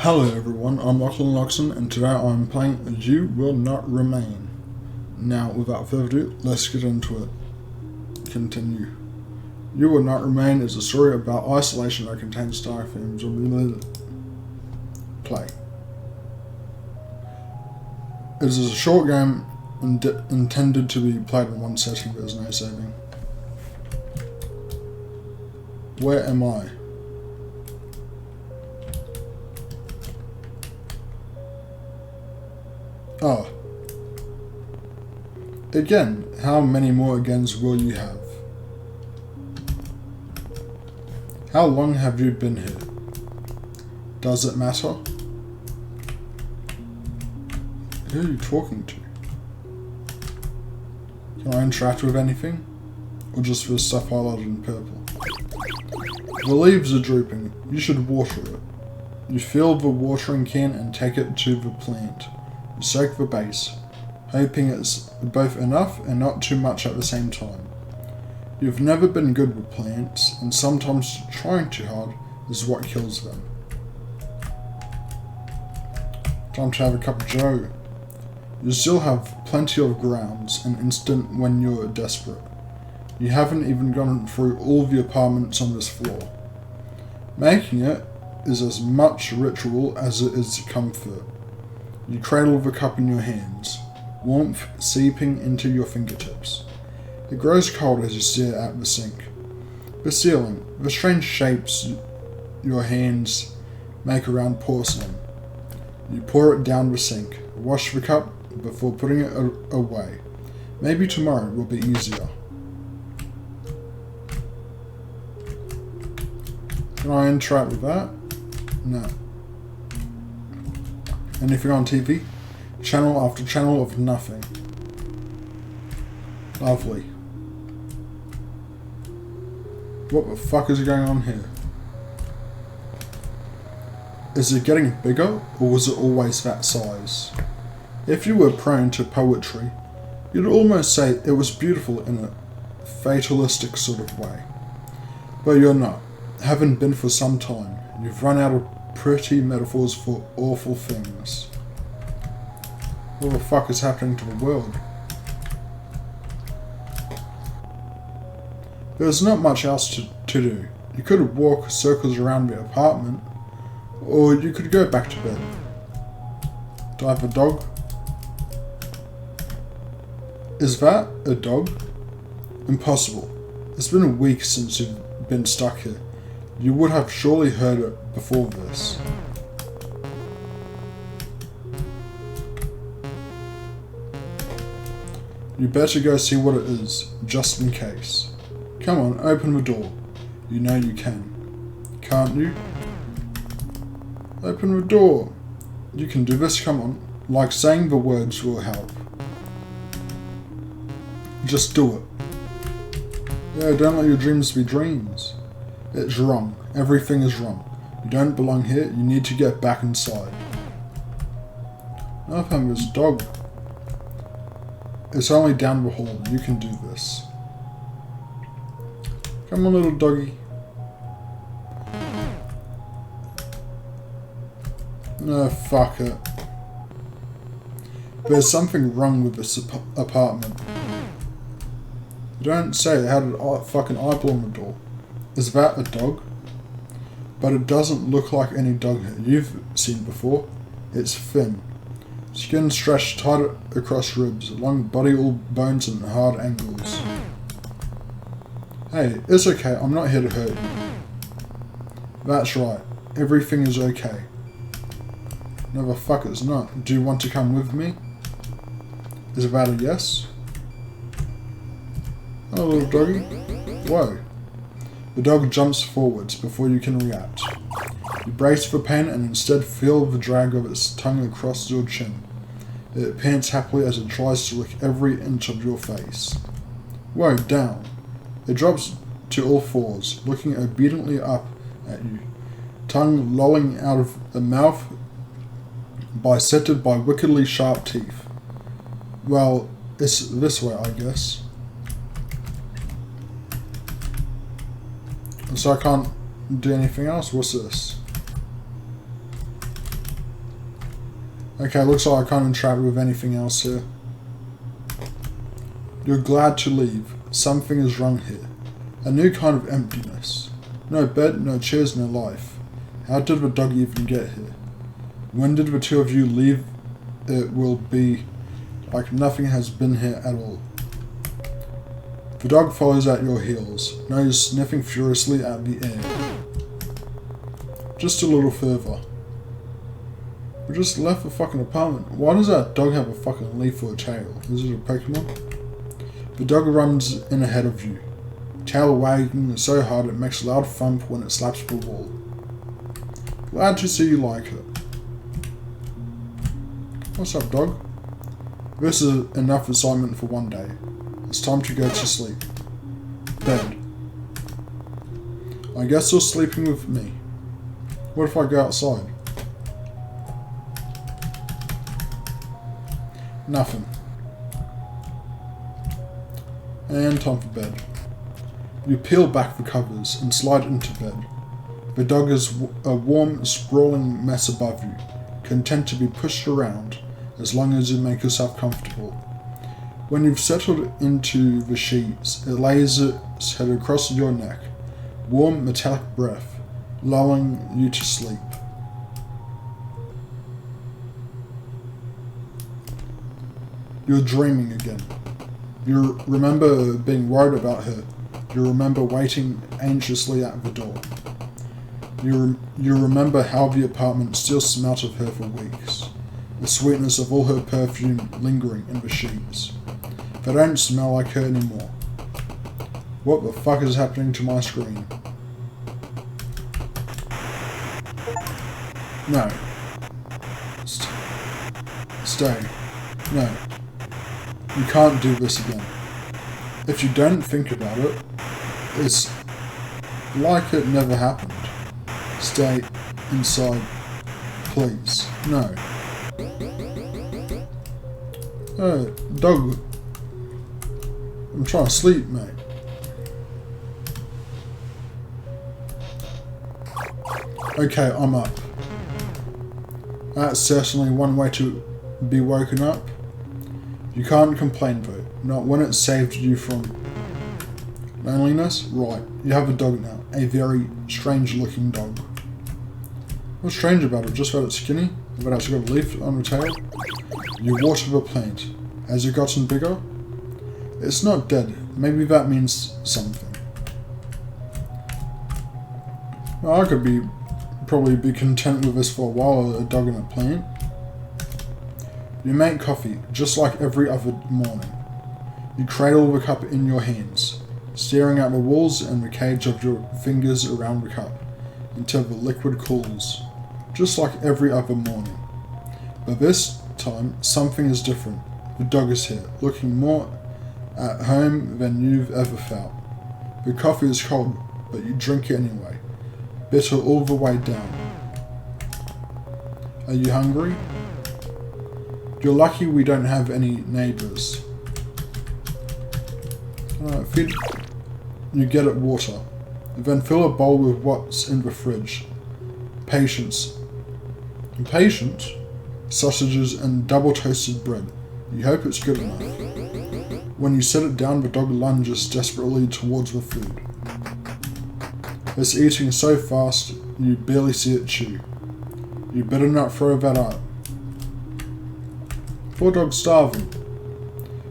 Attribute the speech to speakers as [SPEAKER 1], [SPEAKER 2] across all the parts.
[SPEAKER 1] Hello everyone, I'm Lachlan Loxon and today I'm playing You Will Not Remain. Now, without further ado, let's get into it. Continue. You Will Not Remain is a story about isolation that contains dark themes. Play. It is a short game intended to be played in one setting, but there's no saving. Where am I? Oh. Again, how many more agains will you have? How long have you been here? Does it matter? Who are you talking to? Can I interact with anything? Or just with stuff highlighted in purple? The leaves are drooping. You should water it. You fill the watering can and take it to the plant. You soak the base, hoping it's both enough and not too much at the same time. You've never been good with plants, and sometimes trying too hard is what kills them. Time to have a cup of joe. You still have plenty of grounds, an instant when you're desperate. You haven't even gone through all the apartments on this floor. Making it is as much ritual as it is comfort. You cradle the cup in your hands, warmth seeping into your fingertips. It grows cold as you stare at the sink. The ceiling, the strange shapes your hands make around porcelain. You pour it down the sink, wash the cup before putting it away. Maybe tomorrow will be easier. Can I interact with that? No. Anything on TV? Channel after channel of nothing. Lovely. What the fuck is going on here? Is it getting bigger, or was it always that size? If you were prone to poetry, you'd almost say it was beautiful in a fatalistic sort of way. But you're not. Haven't been for some time. You've run out of pretty metaphors for awful things. What the fuck is happening to the world? There's not much else to do. You could walk circles around the apartment, or you could go back to bed. Do I have a dog? Is that a dog? Impossible. It's been a week since you've been stuck here. You would have surely heard it before this. You better go see what it is, just in case. Come on, open the door. You know you can. Can't you? Open the door. You can do this, come on. Like saying the words will help. Just do it. Yeah, don't let your dreams be dreams. It's wrong. Everything is wrong. You don't belong here. You need to get back inside. I found this dog. It's only down the hall. You can do this. Come on, little doggy. No, fuck it. There's something wrong with this apartment. You don't say it had a fucking eyeball on the door. Is that a dog? But it doesn't look like any dog you've seen before. It's thin. Skin stretched tight across ribs, long body all bones and hard angles. Hey, it's okay, I'm not here to hurt you. That's right, everything is okay. No, the fuck it's not. Do you want to come with me? Is that a yes? Oh, little doggy. Whoa. The dog jumps forwards before you can react. You brace for pain and instead feel the drag of its tongue across your chin. It pants happily as it tries to lick every inch of your face. Whoa, down. It drops to all fours, looking obediently up at you, tongue lolling out of the mouth, bisected by wickedly sharp teeth. Well, it's this way, I guess. So I can't do anything else? What's this? Okay, looks like I can't interact with anything else here. You're glad to leave. Something is wrong here. A new kind of emptiness. No bed, no chairs, no life. How did the dog even get here? When did the two of you leave? It will be like nothing has been here at all. The dog follows at your heels, nose sniffing furiously at the air. Just a little further. We just left the fucking apartment. Why does that dog have a fucking leaf for a tail? Is it a Pokemon? The dog runs in ahead of you, tail wagging so hard it makes a loud thump when it slaps the wall. Glad to see you like it. What's up, dog? This is enough assignment for one day. It's time to go to sleep. Bed. I guess you're sleeping with me. What if I go outside? Nothing. And time for bed. You peel back the covers and slide into bed. The dog is a warm, sprawling mess above you, content to be pushed around as long as you make yourself comfortable. When you've settled into the sheets, it lays its head across your neck, warm, metallic breath, lulling you to sleep. You're dreaming again. You remember being worried about her. You remember waiting anxiously at the door. You remember how the apartment still smelt of her for weeks. The sweetness of all her perfume lingering in the sheets. They don't smell like her anymore. What the fuck is happening to my screen? No. Stay. No. You can't do this again. If you don't think about it, it's like it never happened. Stay inside, please. No. Dog. I'm trying to sleep, mate. Okay, I'm up. That's certainly one way to be woken up. You can't complain though, not when it saved you from loneliness. Right, you have a dog now, a very strange looking dog. What's strange about it? Just that it's skinny? That it's got a leaf on the tail? You water the plant. Has it gotten bigger? It's not dead. Maybe that means something. Well, I could probably be content with this for a while, a dog and a plant. You make coffee, just like every other morning. You cradle the cup in your hands, staring at the walls and the cage of your fingers around the cup, until the liquid cools, just like every other morning. But this time, something is different. The dog is here, looking more at home than you've ever felt. The coffee is cold, but you drink it anyway, bitter all the way down. Are you hungry? You're lucky we don't have any neighbours. Feed. You get it water. Then fill a bowl with what's in the fridge. Patience. Impatient? Sausages and double toasted bread. You hope it's good enough. When you set it down, the dog lunges desperately towards the food. It's eating so fast, you barely see it chew. You better not throw that out. Poor dog's starving.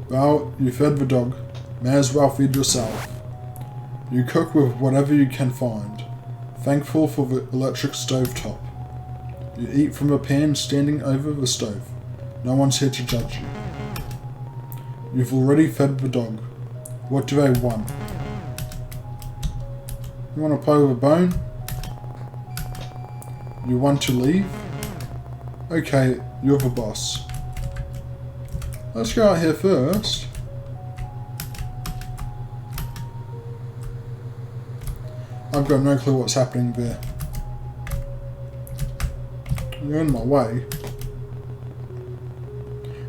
[SPEAKER 1] Well, you fed the dog. May as well feed yourself. You cook with whatever you can find, thankful for the electric stove top. You eat from a pan standing over the stove. No one's here to judge you. You've already fed the dog. What do they want? You want to play with a bone? You want to leave? Okay, you're the boss. Let's go out here first. I've got no clue what's happening there. You're in my way.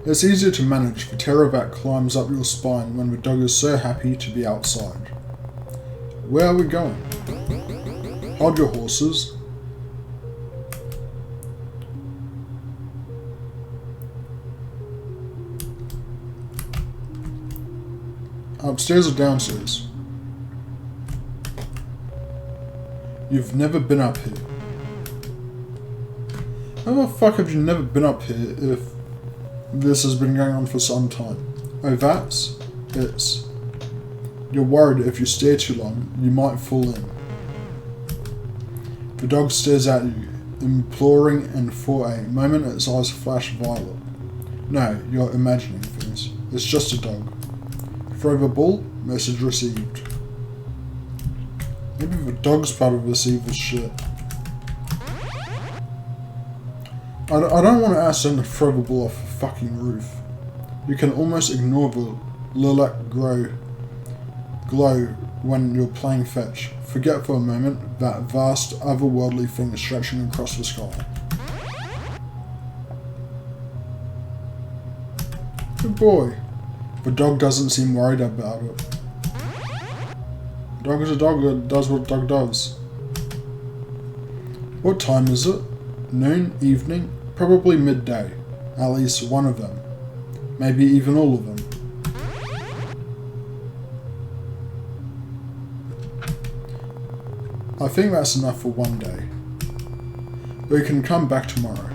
[SPEAKER 1] It's easier to manage. The terror that climbs up your spine when the dog is so happy to be outside. Where are we going? Hold your horses. Upstairs or downstairs? You've never been up here. How the fuck have you never been up here if this has been going on for some time? Oh, that's? It's. You're worried if you stare too long, you might fall in. The dog stares at you, imploring, and for a moment its eyes flash violet. No, you're imagining things. It's just a dog. Throw the ball, message received. Maybe the dog's part of this evil shit. I don't want to ask them to throw the ball off the fucking roof. You can almost ignore the lilac glow when you're playing fetch. Forget for a moment that vast, otherworldly thing stretching across the sky. Good boy. The dog doesn't seem worried about it. Dog is a dog that does what dog does. What time is it? Noon? Evening? Probably midday. At least one of them. Maybe even all of them. I think that's enough for one day. We can come back tomorrow.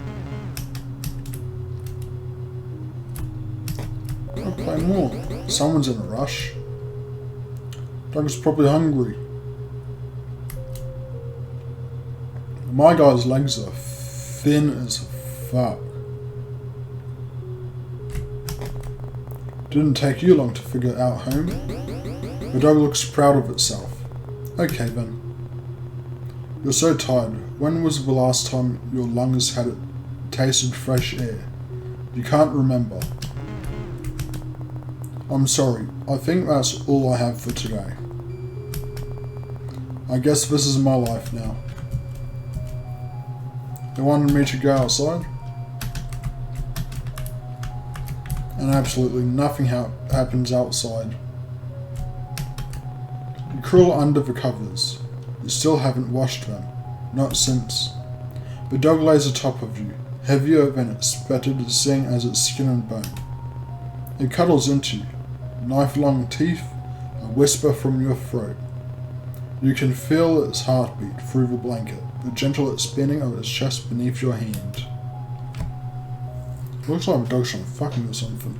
[SPEAKER 1] I'll play more. Someone's in a rush. Dog's probably hungry. My guy's legs are thin as fuck. Didn't take you long to figure out home. The dog looks proud of itself. Okay then. You're so tired. When was the last time your lungs had tasted fresh air? You can't remember. I'm sorry. I think that's all I have for today. I guess this is my life now. They wanted me to go outside? And absolutely nothing happens outside. You crawl under the covers. You still haven't washed them. Not since. The dog lays atop of you, heavier than expected, seeing as its skin and bone. It cuddles into you, knife-long teeth, a whisper from your throat. You can feel its heartbeat through the blanket, the gentle spinning of its chest beneath your hand. Looks like the dog's trying to fuck me or something.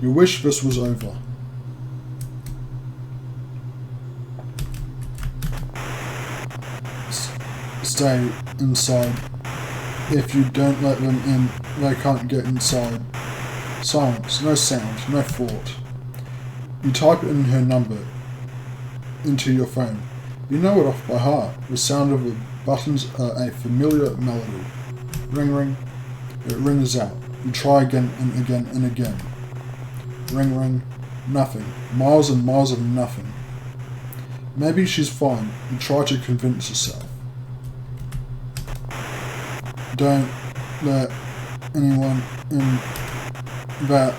[SPEAKER 1] You wish this was over. Stay inside. If you don't let them in, they can't get inside. Silence, no sound, no thought. You type in her number into your phone. You know it off by heart. The sound of the buttons are a familiar melody. Ring, ring. It rings out. You try again and again and again. Ring, ring. Nothing. Miles and miles of nothing. Maybe she's fine. You try to convince yourself. Don't let anyone in that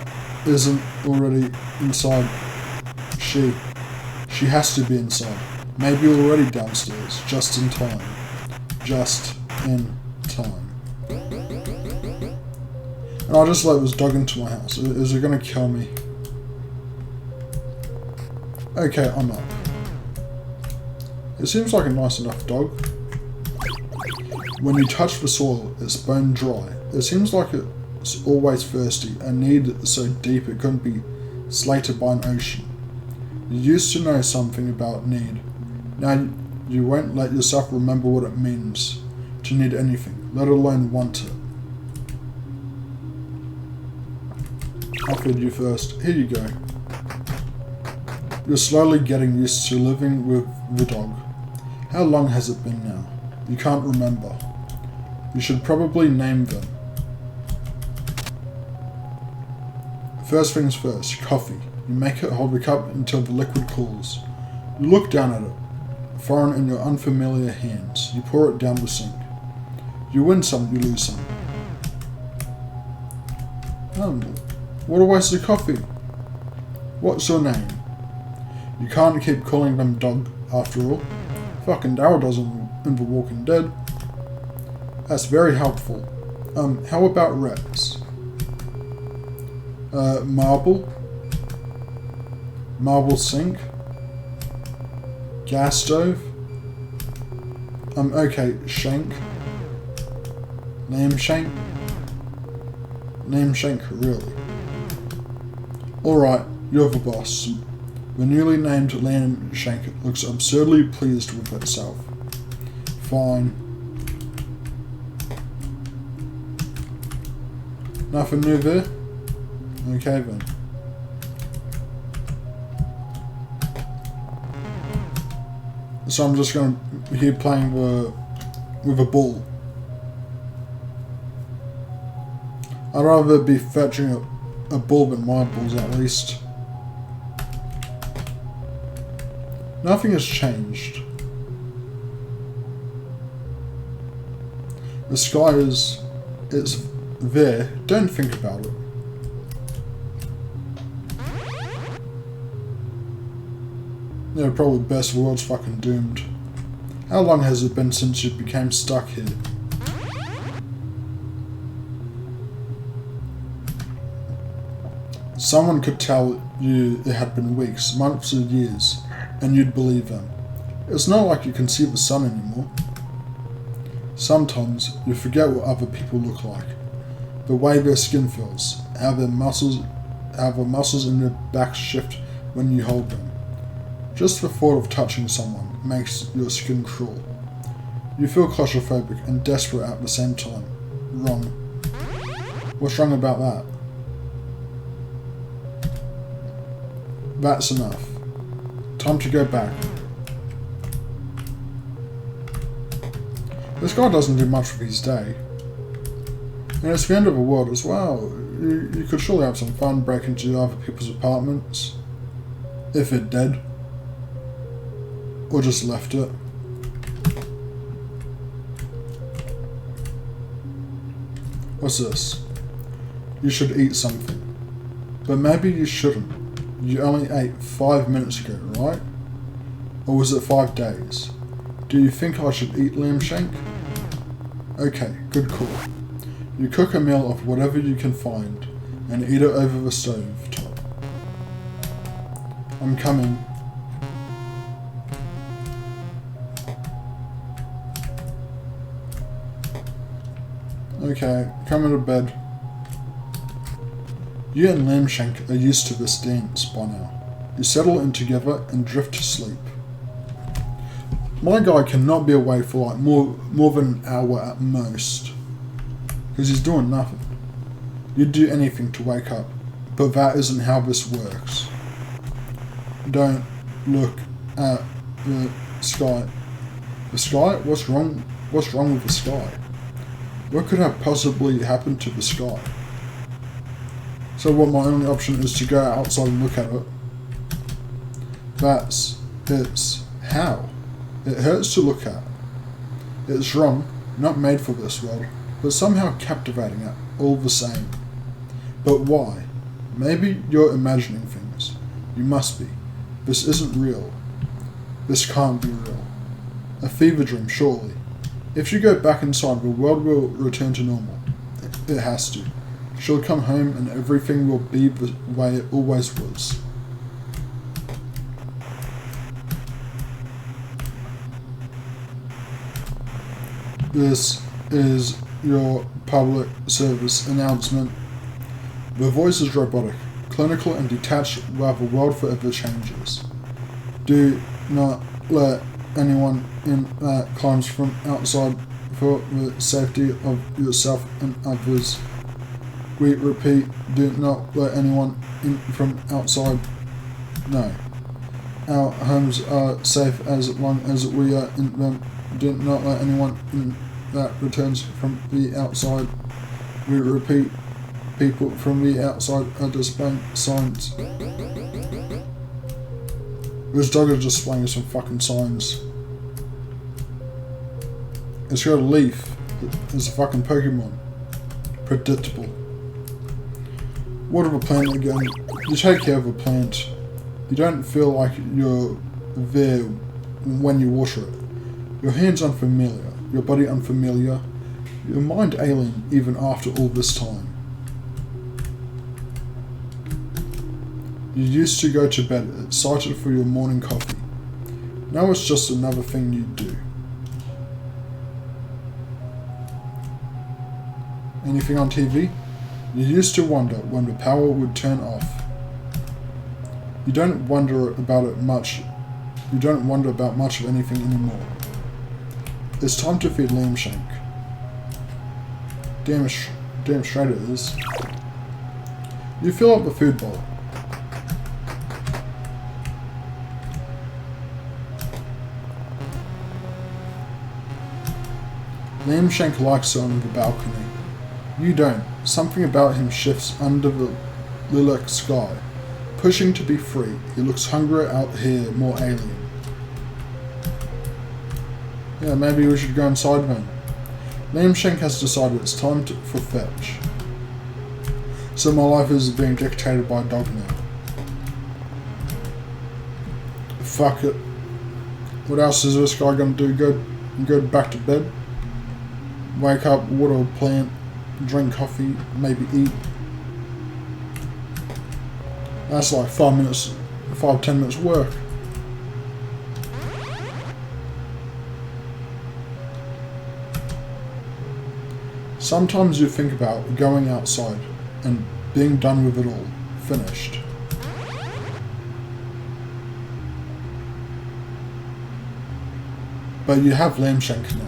[SPEAKER 1] isn't already inside. She has to be inside. Maybe already downstairs. Just in time. Just in time. And I'll just let this dog into my house. Is it gonna kill me? Okay, I'm up. It seems like a nice enough dog. When you touch the soil, it's bone dry. It seems like it's always thirsty, a need so deep it couldn't be slated by an ocean. You used to know something about need. Now you won't let yourself remember what it means to need anything, let alone want it. I'll feed you first. Here you go. You're slowly getting used to living with the dog. How long has it been now? You can't remember. You should probably name them. First things first, coffee. You make it hold the cup until the liquid cools. You look down at it, foreign in your unfamiliar hands. You pour it down the sink. You win some, you lose some. What a waste of coffee. What's your name? You can't keep calling them dog, after all. Fucking Daryl does in The Walking Dead. That's very helpful. How about Rex? Marble? Marble sink. Gas stove. Okay, shank. Name shank. Name shank, really. Alright, you're the boss. The newly named Lamb Shank looks absurdly pleased with itself. Fine. Nothing new there? Okay then. So I'm just gonna be here playing with a ball. I'd rather be fetching a ball than my balls at least. Nothing has changed. The sky it's there. Don't think about it. Yeah, probably best. The world's fucking doomed. How long has it been since you became stuck here? Someone could tell you it had been weeks, months, or years, and you'd believe them. It's not like you can see the sun anymore. Sometimes you forget what other people look like, the way their skin feels, how the muscles in their back shift when you hold them. Just the thought of touching someone makes your skin crawl. You feel claustrophobic and desperate at the same time. Wrong. What's wrong about that? That's enough. Time to go back. This guy doesn't do much with his day. And it's the end of the world as well. You could surely have some fun breaking into other people's apartments. If they're dead. Or just left it. What's this? You should eat something. But maybe you shouldn't. You only ate 5 minutes ago, right? Or was it 5 days? Do you think I should eat lamb shank? Okay, good call. You cook a meal of whatever you can find and eat it over the stove top. I'm coming. Okay, come to bed. You and Lamb Shank are used to this dance by now. You settle in together and drift to sleep. My guy cannot be away for like more than an hour at most. Because he's doing nothing. You'd do anything to wake up, but that isn't how this works. Don't look at the sky. The sky? What's wrong with the sky? What could have possibly happened to the sky? So what, my only option is to go outside and look at it? It's how? It hurts to look at. It's wrong, not made for this world, but somehow captivating it all the same. But why? Maybe you're imagining things. You must be. This isn't real. This can't be real. A fever dream, surely. If you go back inside, the world will return to normal. It has to. She'll come home and everything will be the way it always was. This is your public service announcement. The voice is robotic, clinical and detached while the world forever changes. Do not let anyone in that climbs from outside for the safety of yourself and others. We repeat, do not let anyone in from outside. No. Our homes are safe as long as we are in them. Do not let anyone in that returns from the outside. We repeat, people from the outside are displaying signs. This dog is displaying some fucking signs. It's got a leaf. It's a fucking Pokemon. Predictable. Water the plant again. You take care of a plant. You don't feel like you're there when you water it. Your hands unfamiliar, your body unfamiliar, your mind alien even after all this time. You used to go to bed excited for your morning coffee. Now it's just another thing you do. Anything on TV? You used to wonder when the power would turn off. You don't wonder about it much. You don't wonder about much of anything anymore. It's time to feed Liam Shank. Damn straight it is. You fill up the food bowl. Liam Shank likes it on the balcony. You don't. Something about him shifts under the lilac sky. Pushing to be free, he looks hungrier out here, more alien. Yeah, maybe we should go inside then. Liam Shank has decided it's time for fetch. So my life is being dictated by a dog now. Fuck it. What else is this guy gonna do? Go back to bed? Wake up, water a plant, drink coffee, maybe eat. That's like 5-10 minutes work. Sometimes you think about going outside and being done with it all, finished. But you have Liam Shank now.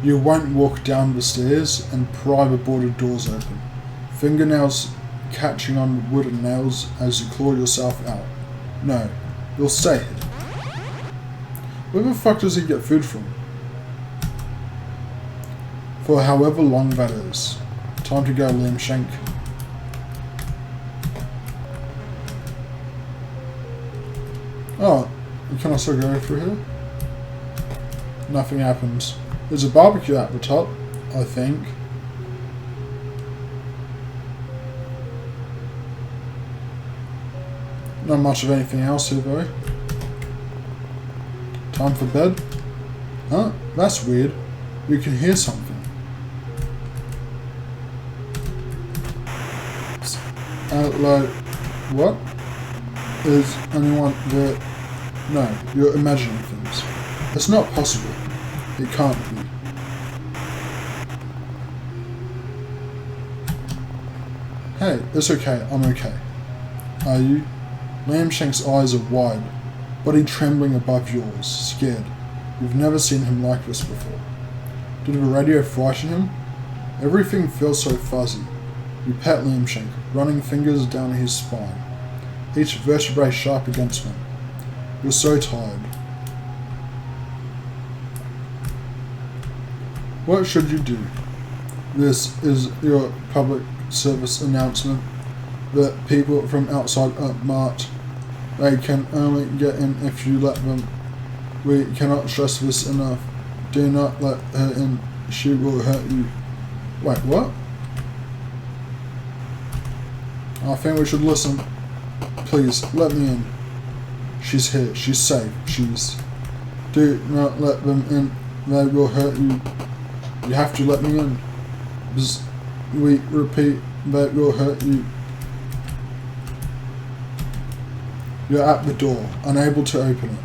[SPEAKER 1] You won't walk down the stairs and pry the boarded doors open, fingernails catching on wooden nails as you claw yourself out. No, you'll stay here. Where the fuck does he get food from? For however long that is. Time to go, Liam Shank. Oh, can I still go through here? Nothing happens. There's a barbecue at the top, I think. Not much of anything else here though. Time for bed? Huh? That's weird. You can hear something. Like, what? Is anyone there? No, you're imagining things. It's not possible. It can't be. Hey, it's okay, I'm okay. Are you? Liam Shank's eyes are wide, body trembling above yours, scared. You've never seen him like this before. Did the radio frighten him? Everything feels so fuzzy. You pat Liam Shank, running fingers down his spine, each vertebrae sharp against him. You're so tired. What should you do? This is your public service announcement that people from outside are marked. They can only get in if you let them. We cannot stress this enough. Do not let her in. She will hurt you. Wait, what? I think we should listen. Please, let me in. She's here. She's safe. Do not let them in. They will hurt you. You have to let me in. We repeat, they will hurt you. You're at the door, unable to open it.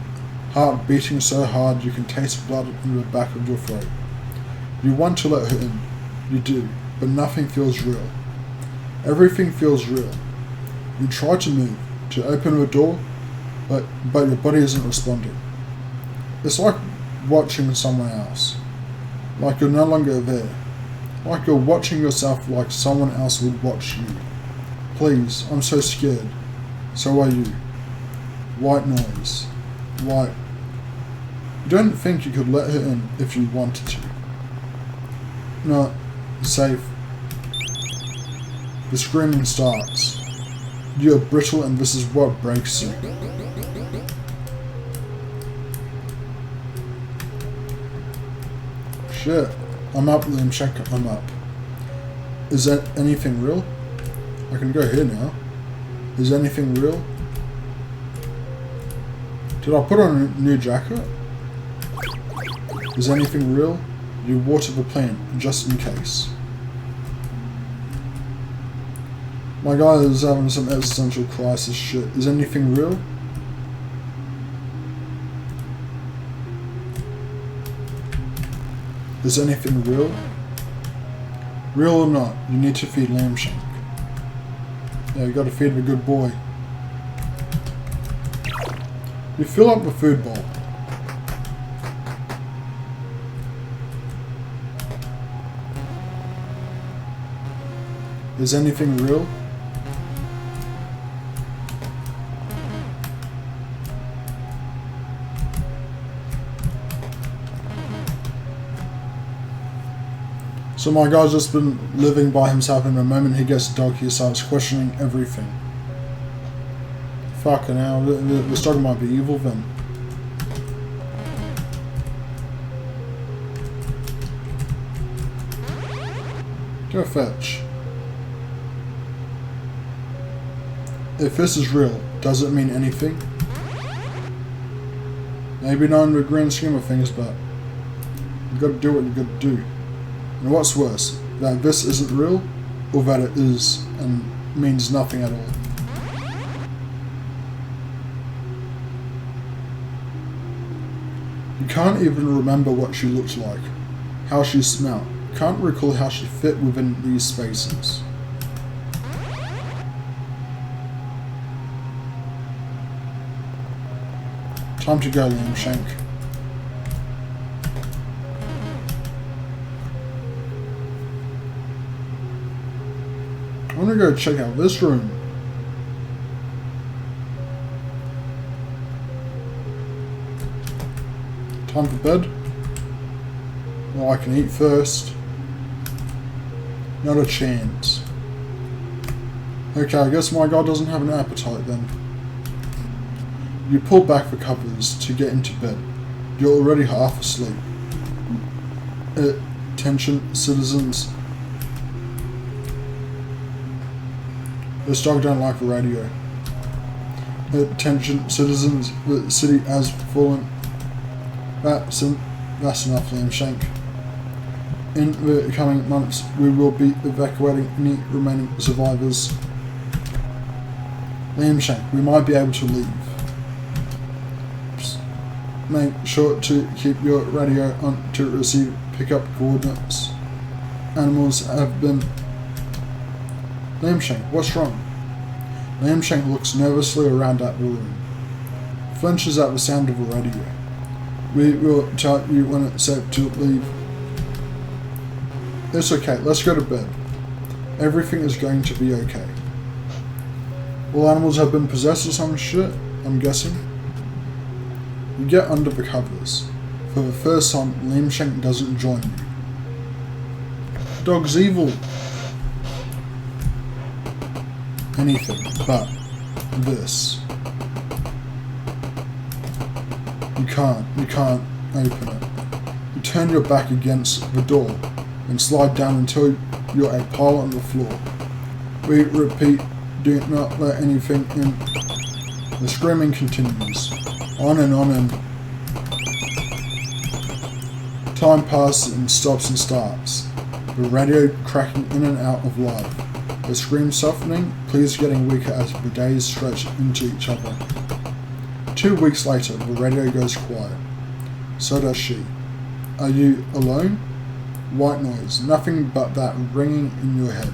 [SPEAKER 1] Heart beating so hard you can taste blood in the back of your throat. You want to let her in. You do, but nothing feels real. Everything feels real. You try to move, to open the door, but your body isn't responding. It's like watching someone else. Like you're no longer there. Like you're watching yourself like someone else would watch you. Please, I'm so scared. So are you. White noise. White. You don't think you could let her in if you wanted to. No. Safe. The screaming starts. You're brittle and this is what breaks you. Shit. I'm up, Liam Shank, I'm up. Is that anything real? I can go here now. Is anything real? Did I put on a new jacket? Is anything real? You water the plant, just in case. My guy is having some existential crisis shit. Is anything real? Is anything real? Real or not, you need to feed Lambshank. Yeah, you gotta feed the good boy. You fill up the food bowl. Is anything real? So my guy's just been living by himself, and the moment he gets a dog he starts questioning everything. Fucking hell, this dog might be evil then. Go fetch. If this is real, does it mean anything? Maybe not in the grand scheme of things, but you gotta do what you gotta do. And what's worse, that this isn't real, or that it is and means nothing at all? You can't even remember what she looked like, how she smelled, can't recall how she fit within these spaces. Time to go, Lambshank. I want to go check out this room. Time for bed. Well, I can eat first. Not a chance. Okay, I guess my guy doesn't have an appetite then. You pull back the covers to get into bed. You're already half asleep. Attention, citizens. This dog don't like the radio. Attention, citizens. The city has fallen. That's enough, Lambshank. In the coming months, we will be evacuating any remaining survivors. Lambshank, we might be able to leave. Make sure to keep your radio on to receive pickup coordinates. Animals have been... Lambshank, what's wrong? Lambshank looks nervously around at the room. Flinches at the sound of the radio. We will tell you when it's safe to leave. It's okay, let's go to bed. Everything is going to be okay. All animals have been possessed or some shit, I'm guessing. You get under the covers. For the first time, Lambshank doesn't join you. The dog's evil. Anything but this. You can't open it. You turn your back against the door and slide down until you're a pile on the floor. We repeat, do not let anything in. The screaming continues. On and on and... Time passes and stops and starts. The radio cracking in and out of life. The scream softening, pleas getting weaker as the days stretch into each other. 2 weeks later, the radio goes quiet. So does she. Are you alone? White noise, nothing but that ringing in your head.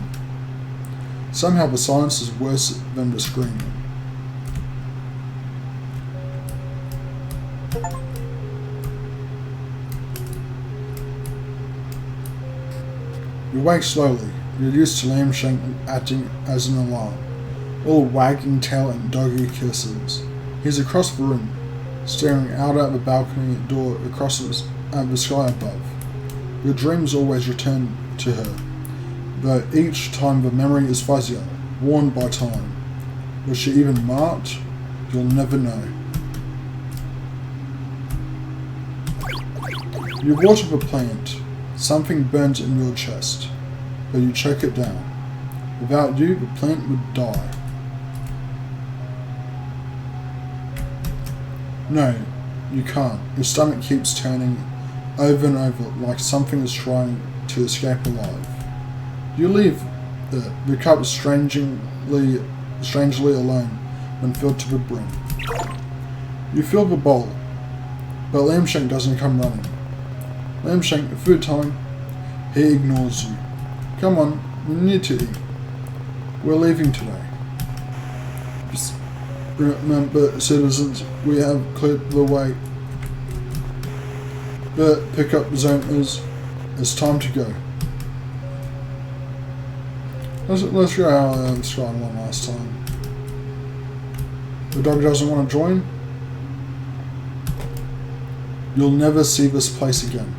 [SPEAKER 1] Somehow the silence is worse than the screaming. You wake slowly. You're used to Lambshank acting as an alarm, all wagging tail and doggy kisses. He's across the room, staring out at the balcony door across at the sky above. Your dreams always return to her, though each time the memory is fuzzier, worn by time. Was she even marked? You'll never know. You water the plant. Something burns in your chest, but you choke it down. Without you, the plant would die. No, you can't. Your stomach keeps turning over and over like something is trying to escape alive. You leave the cup strangely alone when filled to the brim. You fill the bowl, but Lamshank doesn't come running. Lamshank, food time. He ignores you. Come on, we need to eat. We're leaving today. Just remember, citizens, we have cleared the way. But pick up zoners. It's time to go. Let's go how Skyline won last time. The dog doesn't want to join. You'll never see this place again.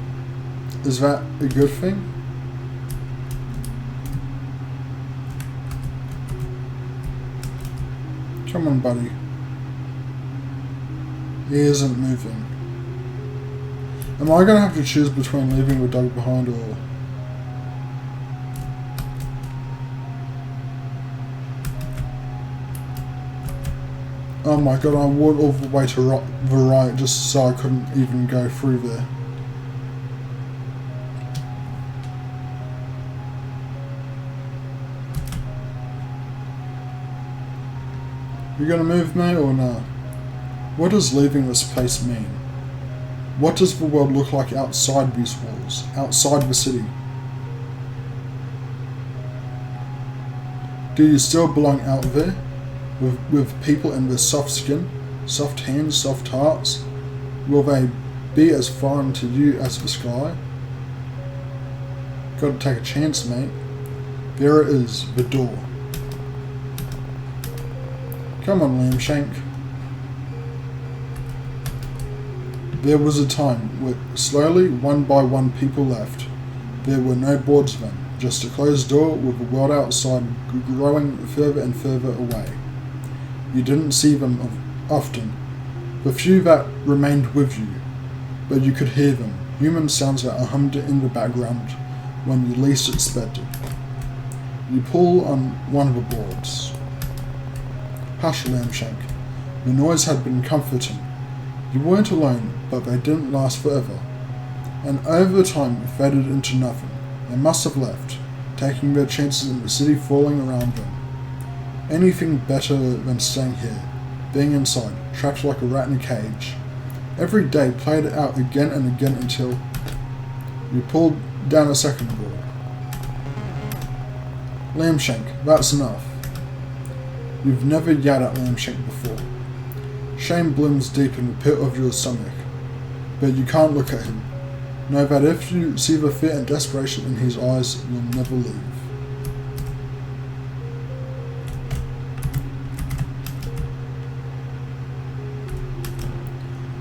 [SPEAKER 1] Is that a good thing? Come on, buddy. He isn't moving. Am I gonna have to choose between leaving the dog behind or... Oh my god, I walked all the way to the right just so I couldn't even go through there. You gonna move me or not? What does leaving this place mean? What does the world look like outside these walls, outside the city? Do you still belong out there? With people in their soft skin, soft hands, soft hearts? Will they be as foreign to you as the sky? Gotta take a chance, mate. There it is, the door. Come on, Lamshank. There was a time where slowly, one by one, people left. There were no boards then, just a closed door with the world outside growing further and further away. You didn't see them often. The few that remained with you, but you could hear them, human sounds that hummed in the background when you least expected. You pull on one of the boards. Hush, Lamshank. The noise had been comforting. You weren't alone, but they didn't last forever. And over time faded into nothing. They must have left, taking their chances in the city falling around them. Anything better than staying here, being inside, trapped like a rat in a cage. Every day played it out again and again until you pulled down a second board. Lamshank, that's enough. You've never yelled at Lamshank before. Shame blooms deep in the pit of your stomach, but you can't look at him. Know that if you see the fear and desperation in his eyes, you'll never leave.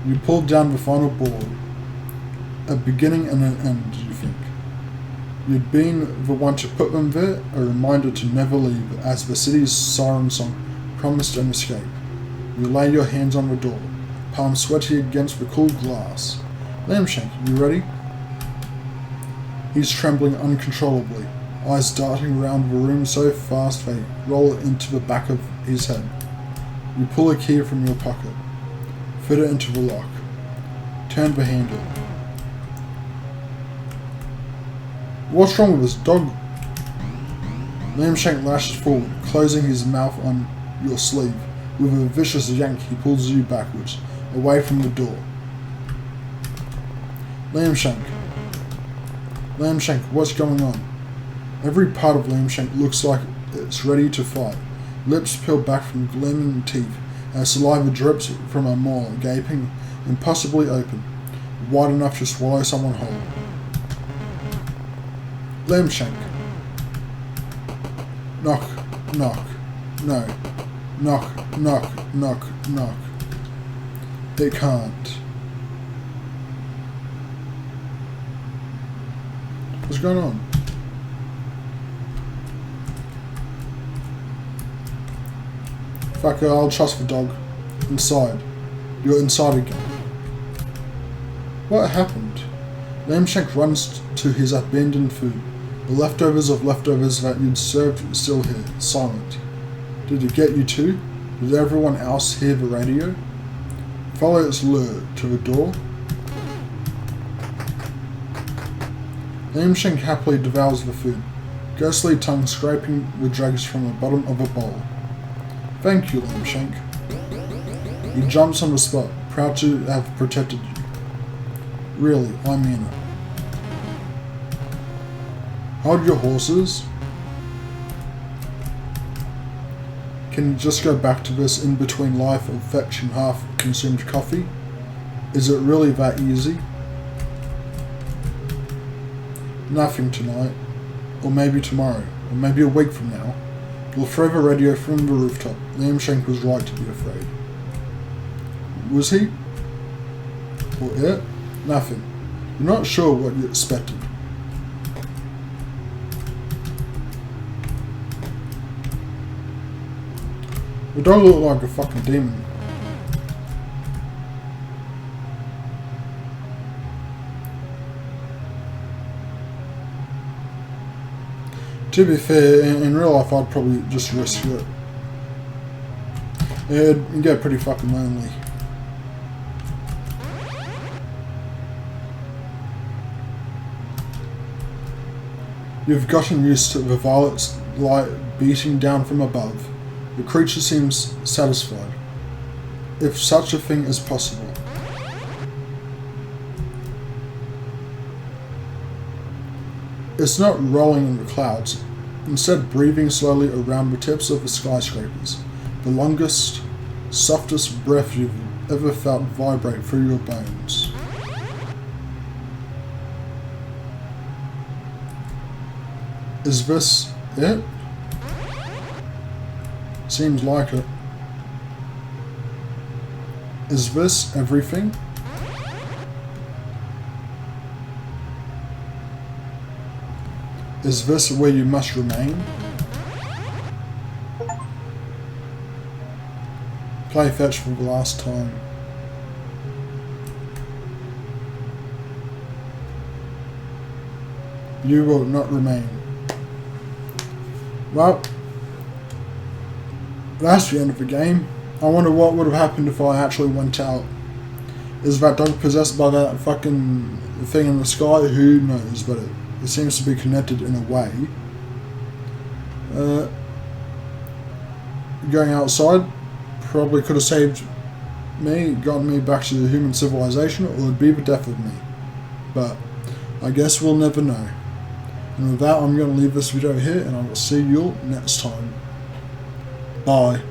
[SPEAKER 1] You pulled down the final board. A beginning and an end, you think. You'd been the one to put them there, a reminder to never leave, as the city's siren song promised an escape. You lay your hands on the door, palms sweaty against the cool glass. Lamshank, you ready? He's trembling uncontrollably, eyes darting around the room so fast they roll into the back of his head. You pull a key from your pocket, fit it into the lock, turn the handle. What's wrong with this dog? Lamshank lashes forward, closing his mouth on your sleeve. With a vicious yank, he pulls you backwards, away from the door. Lamshank, what's going on? Every part of Lamshank looks like it's ready to fight. Lips peel back from gleaming teeth, as saliva drips from a maw, gaping, impossibly open, wide enough to swallow someone whole. Lamshank. Knock, knock, no. Knock, knock, knock, knock. It can't. What's going on? Fuck it, I'll trust the dog. Inside. You're inside again. What happened? Lamshank runs to his abandoned food. The leftovers of leftovers that you'd served still here, silent. Did it get you too? Did everyone else hear the radio? Follow its lure to the door. Lamshank happily devours the food, ghostly tongue scraping the dregs from the bottom of a bowl. Thank you, Lamshank. He jumps on the spot, proud to have protected you. Really, I mean it. Hold your horses. Can you just go back to this in-between life of fetching half-consumed coffee? Is it really that easy? Nothing tonight. Or maybe tomorrow. Or maybe a week from now. You'll throw the radio from the rooftop. Lamshank was right to be afraid. Was he? Or it? Nothing. You're not sure what you expected. You don't look like a fucking demon. To be fair, in real life I'd probably just risk it. It'd get pretty fucking lonely. You've gotten used to the violet's light beating down from above. The creature seems satisfied, if such a thing is possible. It's not rolling in the clouds, instead breathing slowly around the tips of the skyscrapers, the longest, softest breath you've ever felt vibrate through your bones. Is this it? Seems like it. Is this everything? Is this where you must remain? Play fetch for the last time. You will not remain. Well, that's the end of the game. I wonder what would have happened if I actually went out. Is that dog possessed by that fucking thing in the sky? Who knows, but it seems to be connected in a way. Going outside probably could have saved me, gotten me back to the human civilization, or it would be the death of me. But I guess we'll never know. And with that, I'm going to leave this video here, and I will see you all next time. Bye.